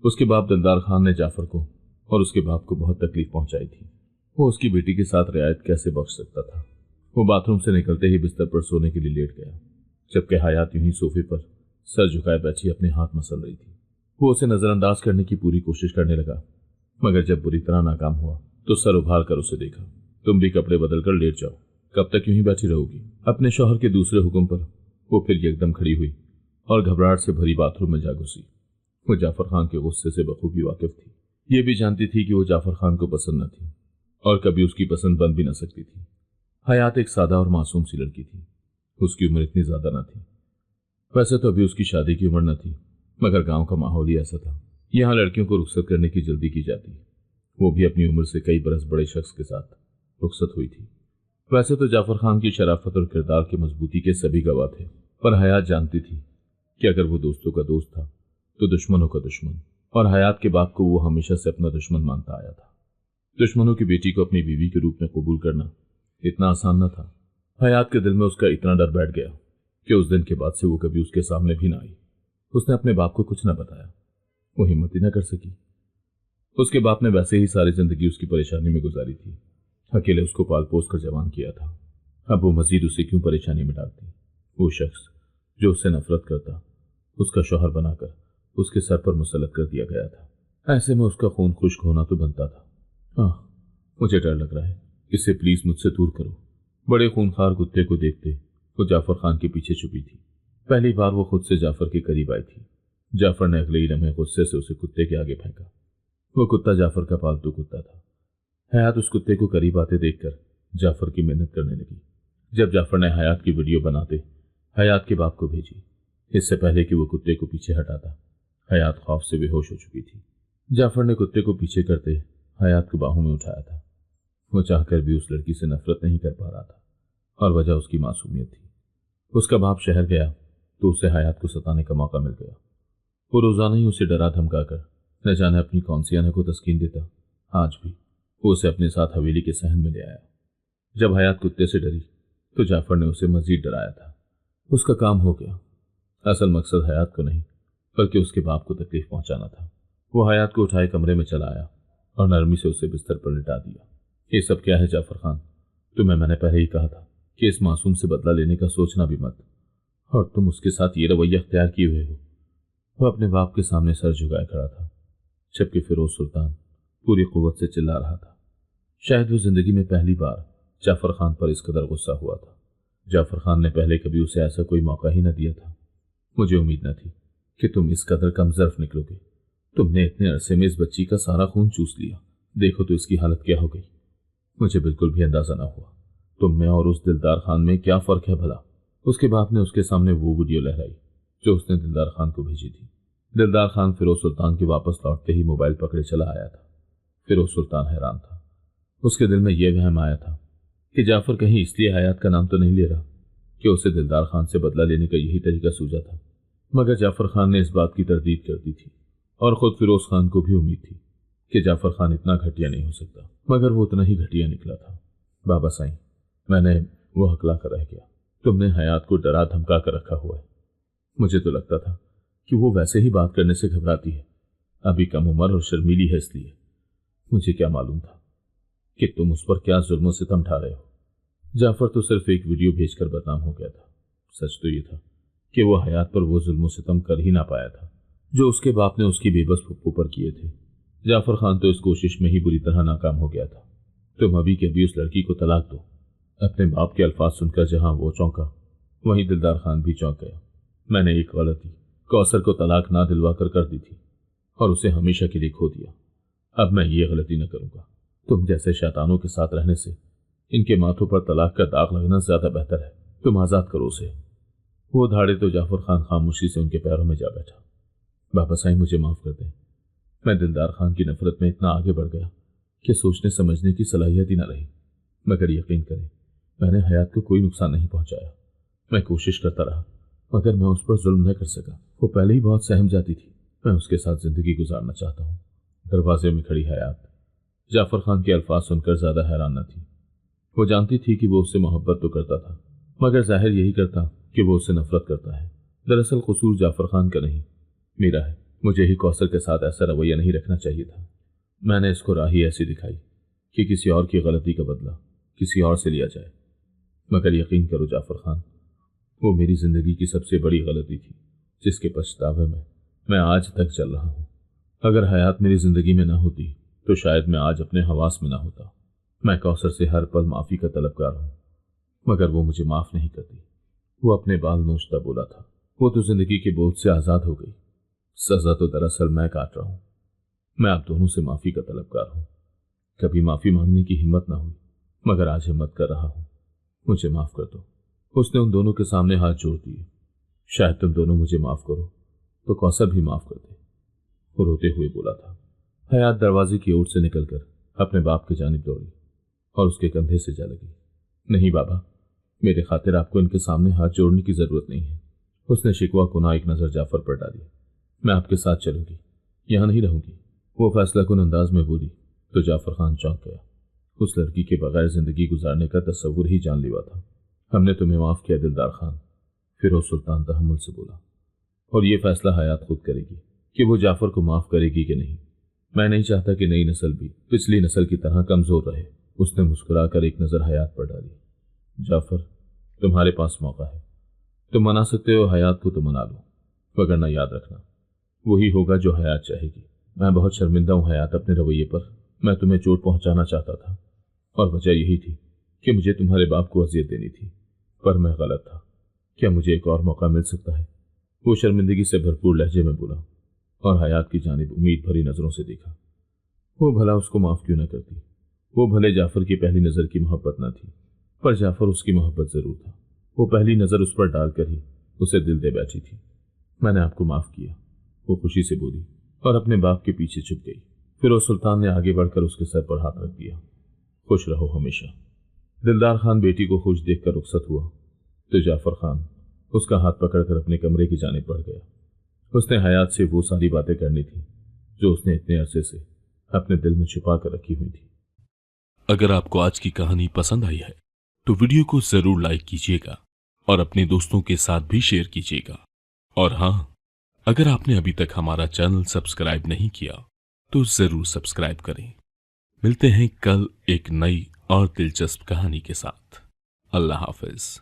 उसके बाप दिलदार खान ने जाफर को और उसके बाप को बहुत तकलीफ पहुंचाई थी। वो उसकी बेटी के साथ रियायत कैसे बख्श सकता था? वो बाथरूम से निकलते ही बिस्तर पर सोने के लिए लेट गया। جبکہ حیات یوں ہی صوفے پر سر جھکائے بیٹھی اپنے ہاتھ مسل رہی تھی۔ وہ اسے نظر انداز کرنے کی پوری کوشش کرنے لگا، مگر جب بری طرح ناکام ہوا تو سر ابھار کر اسے دیکھا۔ تم بھی کپڑے بدل کر لیٹ جاؤ، کب تک یوں ہی بیٹھی رہو گی؟ اپنے شوہر کے دوسرے حکم پر وہ پھر یکدم کھڑی ہوئی اور گھبراہٹ سے بھری باتھ روم میں جا گھسی۔ وہ جعفر خان کے غصے سے بخوبی واقف تھی، یہ بھی جانتی تھی کہ وہ جعفر خان کو پسند نہ تھی اور کبھی اس کی پسند بن بھی نہ سکتی تھی۔ حیات ایک سادہ اور معصوم سی لڑکی تھی، اس کی عمر اتنی زیادہ نہ تھی۔ ویسے تو ابھی اس کی شادی کی عمر نہ تھی، مگر گاؤں کا ماحول ہی ایسا تھا، یہاں لڑکیوں کو رخصت کرنے کی جلدی کی جاتی ہے۔ وہ بھی اپنی عمر سے کئی برس بڑے شخص کے ساتھ رخصت ہوئی تھی۔ ویسے تو جعفر خان کی شرافت اور کردار کی مضبوطی کے سبھی گواہ تھے، پر حیات جانتی تھی کہ اگر وہ دوستوں کا دوست تھا تو دشمنوں کا دشمن، اور حیات کے باپ کو وہ ہمیشہ سے اپنا دشمن مانتا آیا تھا۔ دشمنوں کی بیٹی کو اپنی بیوی کے روپ میں قبول کرنا اتنا آسان نہ تھا۔ حیات کے دل میں اس کا اتنا ڈر بیٹھ گیا کہ اس دن کے بعد سے وہ کبھی اس کے سامنے بھی نہ آئی۔ اس نے اپنے باپ کو کچھ نہ بتایا، وہ ہمت ہی نہ کر سکی۔ اس کے باپ نے ویسے ہی ساری زندگی اس کی پریشانی میں گزاری تھی، اکیلے اس کو پال پوس کر جوان کیا تھا۔ اب وہ مزید اسے کیوں پریشانی میں ڈالتی؟ وہ شخص جو اس سے نفرت کرتا، اس کا شوہر بنا کر اس کے سر پر مسلط کر دیا گیا تھا۔ ایسے میں اس کا خون خشک ہونا تو بنتا تھا۔ مجھے ڈر لگ رہا ہے، اسے پلیز مجھ سے دور کرو۔ بڑے خونخوار کتے کو دیکھتے وہ جعفر خان کے پیچھے چھپی تھی۔ پہلی بار وہ خود سے جعفر کے قریب آئی تھی۔ جعفر نے اگلے ہی لمحے غصے سے اسے کتے کے آگے پھینکا۔ وہ کتا جعفر کا پالتو کتا تھا۔ حیات اس کتے کو قریب آتے دیکھ کر جعفر کی منت کرنے لگی۔ جب جعفر نے حیات کی ویڈیو بناتے حیات کے باپ کو بھیجی، اس سے پہلے کہ وہ کتے کو پیچھے ہٹاتا، حیات خوف سے بے ہوش ہو چکی تھی۔ جعفر نے کتے کو پیچھے کرتے حیات کو باہوں میں اٹھایا تھا۔ وہ چاہ کر بھی اس لڑکی سے نفرت نہیں کر پا رہا تھا، اور وجہ اس کی معصومیت تھی۔ اس کا باپ شہر گیا تو اسے حیات کو ستانے کا موقع مل گیا۔ وہ روزانہ ہی اسے ڈرا دھمکا کر نہ جانے اپنی کون سی انہ کو تسکین دیتا۔ آج بھی وہ اسے اپنے ساتھ حویلی کے صحن میں لے آیا۔ جب حیات کتے سے ڈری تو جعفر نے اسے مزید ڈرایا تھا۔ اس کا کام ہو گیا۔ اصل مقصد حیات کو نہیں بلکہ اس کے باپ کو تکلیف پہنچانا تھا۔ وہ حیات کو اٹھائے کمرے میں چلا آیا اور نرمی سے اسے بستر پر لٹا دیا۔ یہ سب کیا ہے جعفر خان؟ تمہیں میں نے پہلے ہی کہا تھا کہ اس معصوم سے بدلہ لینے کا سوچنا بھی مت، اور تم اس کے ساتھ یہ رویہ اختیار کیے ہوئے ہو۔ وہ اپنے باپ کے سامنے سر جھکائے کھڑا تھا، جبکہ فیروز سلطان پوری قوت سے چلا رہا تھا۔ شاید وہ زندگی میں پہلی بار جعفر خان پر اس قدر غصہ ہوا تھا۔ جعفر خان نے پہلے کبھی اسے ایسا کوئی موقع ہی نہ دیا تھا۔ مجھے امید نہ تھی کہ تم اس قدر کم ظرف نکلو گے۔ تم نے اتنے عرصے میں اس بچی کا سارا خون چوس لیا، دیکھو تو اس کی حالت کیا ہو گئی۔ مجھے بالکل بھی اندازہ نہ ہوا تم میں اور اس دلدار خان میں کیا فرق ہے بھلا۔ اس کے باپ نے اس کے سامنے وہ ویڈیو لہرائی جو اس نے دلدار خان کو بھیجی تھی۔ دلدار خان فیروز سلطان کے واپس لوٹتے ہی موبائل پکڑے چلا آیا تھا۔ فیروز سلطان حیران تھا۔ اس کے دل میں یہ وہم آیا تھا کہ جعفر کہیں اس لیے حیات کا نام تو نہیں لے رہا کہ اسے دلدار خان سے بدلہ لینے کا یہی طریقہ سوجا تھا۔ مگر جعفر خان نے اس بات کی تردید کر دی تھی، اور خود فیروز خان کو بھی امید تھی کہ جعفر خان اتنا گھٹیا نہیں ہو سکتا، مگر وہ اتنا ہی گھٹیا نکلا تھا۔ بابا سائیں، میں نے وہ ہکلا کر رہ گیا۔ تم نے حیات کو ڈرا دھمکا کر رکھا ہوا ہے۔ مجھے تو لگتا تھا کہ وہ ویسے ہی بات کرنے سے گھبراتی ہے، ابھی کم عمر اور شرمیلی ہے اس لیے۔ مجھے کیا معلوم تھا کہ تم اس پر کیا ظلم و ستم ڈھا رہے ہو۔ جعفر تو صرف ایک ویڈیو بھیج کر بدنام ہو گیا تھا۔ سچ تو یہ تھا کہ وہ حیات پر وہ ظلم و ستم کر ہی نہ پایا تھا جو اس کے باپ نے اس کی بے بس پھپھو پر کیے تھے۔ جعفر خان تو اس کوشش میں ہی بری طرح ناکام ہو گیا تھا۔ تم ابھی کے ابھی اس لڑکی کو طلاق دو۔ اپنے باپ کے الفاظ سن کر جہاں وہ چونکا وہیں دلدار خان بھی چونک گیا۔ میں نے ایک غلطی کوثر کو طلاق نہ دلوا کر دی تھی اور اسے ہمیشہ کے لیے کھو دیا۔ اب میں یہ غلطی نہ کروں گا۔ تم جیسے شیطانوں کے ساتھ رہنے سے ان کے ماتھوں پر طلاق کا داغ لگنا زیادہ بہتر ہے۔ تم آزاد کرو اسے۔ وہ دھاڑے تو جعفر خان خاموشی سے ان کے پیروں میں جا بیٹھا۔ بابا سائیں، مجھے معاف کر دیں۔ میں دلدار خان کی نفرت میں اتنا آگے بڑھ گیا کہ سوچنے سمجھنے کی صلاحیت ہی نہ رہی۔ مگر یقین کریں، میں نے حیات کو کوئی نقصان نہیں پہنچایا۔ میں کوشش کرتا رہا مگر میں اس پر ظلم نہ کر سکا۔ وہ پہلے ہی بہت سہم جاتی تھی۔ میں اس کے ساتھ زندگی گزارنا چاہتا ہوں۔ دروازے میں کھڑی حیات جعفر خان کے الفاظ سن کر زیادہ حیران نہ تھی۔ وہ جانتی تھی کہ وہ اس سے محبت تو کرتا تھا، مگر ظاہر یہی کرتا کہ وہ اس سے نفرت کرتا ہے۔ دراصل قصور جعفر خان کا نہیں، میرا ہے۔ مجھے ہی کوثر کے ساتھ ایسا رویہ نہیں رکھنا چاہیے تھا۔ میں نے اس کو راہی ایسی دکھائی کہ کسی اور کی غلطی کا بدلہ کسی اور سے لیا جائے۔ مگر یقین کرو جعفر خان، وہ میری زندگی کی سب سے بڑی غلطی تھی جس کے پچھتاوے میں آج تک چل رہا ہوں۔ اگر حیات میری زندگی میں نہ ہوتی تو شاید میں آج اپنے حواس میں نہ ہوتا۔ میں کوثر سے ہر پل معافی کا طلبگار ہوں، مگر وہ مجھے معاف نہیں کرتی۔ وہ اپنے بال نوچتا بولا تھا، وہ تو زندگی کے بوجھ سے آزاد ہو گئی، سزا تو دراصل میں کاٹ رہا ہوں۔ میں آپ دونوں سے معافی کا طلبگار ہوں۔ کبھی معافی مانگنے کی ہمت نہ ہوئی، مگر آج ہمت کر رہا ہوں۔ مجھے معاف کر دو۔ اس نے ان دونوں کے سامنے ہاتھ جوڑ دیے۔ شاید تم دونوں مجھے معاف کرو تو کوثر بھی معاف کر دے، وہ روتے ہوئے بولا تھا۔ حیات دروازے کی اوٹ سے نکل کر اپنے باپ کی جانب دوڑی اور اس کے کندھے سے جا لگی۔ نہیں بابا، میرے خاطر آپ کو ان کے سامنے ہاتھ جوڑنے کی ضرورت نہیں ہے۔ اس نے شکوہ کنا ایک نظر جعفر پر ڈالی۔ میں آپ کے ساتھ چلوں گی، یہاں نہیں رہوں گی، وہ فیصلہ کن انداز میں بولی تو جعفر خان چونک گیا۔ اس لڑکی کے بغیر زندگی گزارنے کا تصور ہی جان لیوا تھا۔ ہم نے تمہیں معاف کیا دلدار خان، فیروز سلطان تحمل سے بولا، اور یہ فیصلہ حیات خود کرے گی کہ وہ جعفر کو معاف کرے گی کہ نہیں۔ میں نہیں چاہتا کہ نئی نسل بھی پچھلی نسل کی طرح کمزور رہے۔ اس نے مسکرا کر ایک نظر حیات پر ڈالی۔ جعفر، تمہارے پاس موقع ہے، تم منا سکتے ہو حیات کو تو منا لو، وگرنہ یاد رکھنا وہی ہوگا جو حیات چاہے گی۔ میں بہت شرمندہ ہوں حیات اپنے رویے پر۔ میں تمہیں چوٹ پہنچانا چاہتا تھا اور وجہ یہی تھی کہ مجھے تمہارے باپ کو اذیت دینی تھی، پر میں غلط تھا۔ کیا مجھے ایک اور موقع مل سکتا ہے؟ وہ شرمندگی سے بھرپور لہجے میں بولا اور حیات کی جانب امید بھری نظروں سے دیکھا۔ وہ بھلا اس کو معاف کیوں نہ کرتی؟ وہ بھلے جعفر کی پہلی نظر کی محبت نہ تھی، پر جعفر اس کی محبت ضرور تھا۔ وہ پہلی نظر اس پر ڈال کر ہی اسے دل دے بیٹھی تھی۔ میں نے آپ کو معاف کیا، وہ خوشی سے بولی اور اپنے باپ کے پیچھے چھپ گئی۔ فیروز سلطان نے آگے بڑھ کر اس کے سر پر ہاتھ رکھ دیا۔ خوش رہو ہمیشہ۔ دلدار خان بیٹی کو خوش دیکھ کر رخصت ہوا تو جعفر خان اس کا ہاتھ پکڑ کر اپنے کمرے کی جانب بڑھ گیا۔ اس نے حیات سے وہ ساری باتیں کرنی تھی جو اس نے اتنے عرصے سے اپنے دل میں چھپا کر رکھی ہوئی تھی۔ اگر آپ کو آج کی کہانی پسند آئی ہے تو ویڈیو کو ضرور لائک کیجیے گا اور اپنے دوستوں کے ساتھ بھی شیئر کیجیے گا، اور ہاں، اگر آپ نے ابھی تک ہمارا چینل سبسکرائب نہیں کیا تو ضرور سبسکرائب کریں۔ ملتے ہیں کل ایک نئی اور دلچسپ کہانی کے ساتھ۔ اللہ حافظ۔